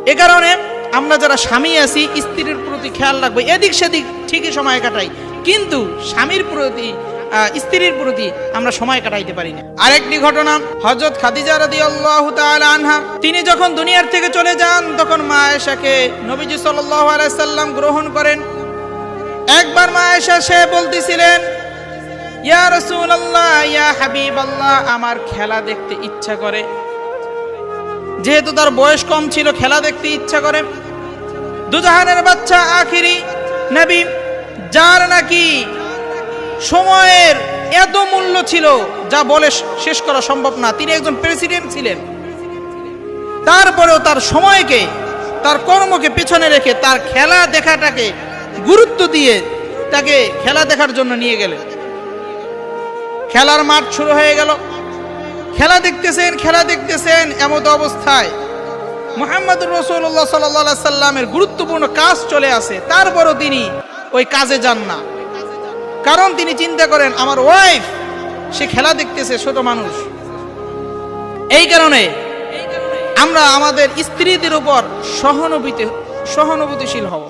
এ কারণে আমরা যারা স্বামী আছি স্ত্রীর প্রতি খেয়াল রাখবো, এদিক সেদিক ঠিকই সময় কাটাই, কিন্তু স্বামীর প্রতি স্ত্রীর প্রতি আমরা সময় কাটাইতে পারি না। আরেকটি ঘটনা, হযরত খাদিজা রাদিয়াল্লাহু তাআলা আনহা, তিনি যখন দুনিয়ার থেকে চলে যান তখন মা আয়েশাকে নবীজি সাল্লাল্লাহু আলাইহি সাল্লাম গ্রহণ করেন। একবার মা আয়েশা সে বলতেছিলেন, ইয়া রাসূলুল্লাহ, ইয়া হাবিবাল্লাহ, আমার খেলা দেখতে ইচ্ছা করে। যেহেতু তার বয়স কম ছিল, খেলা দেখতে ইচ্ছা করে। দুজাহানের বাচ্চা আখিরি নবী, যার নাকি সময়ের এত মূল্য ছিল যা বলে শেষ করা সম্ভব না, তিনি একজন প্রেসিডেন্ট ছিলেন, তারপরেও তার সময়কে, তার কর্মকে পেছনে রেখে তার খেলা দেখাটাকে গুরুত্ব দিয়ে তাকে খেলা দেখার জন্য নিয়ে গেলেন। খেলার মাঠ শুরু হয়ে গেল, খেলা দেখতেছেন। এমত অবস্থায় মুহাম্মদুর রাসূলুল্লাহ সাল্লাল্লাহু আলাইহি সাল্লামের গুরুত্বপূর্ণ কাজ চলে আসে, তারপরও তিনি ওই কাজে যান না। কারণ তিনি চিন্তা করেন, আমার ওয়াইফ সে খেলা দেখতেছে, ছোট মানুষ। এই কারণে আমরা আমাদের স্ত্রীদের উপর সহানুভূতিশীল হব।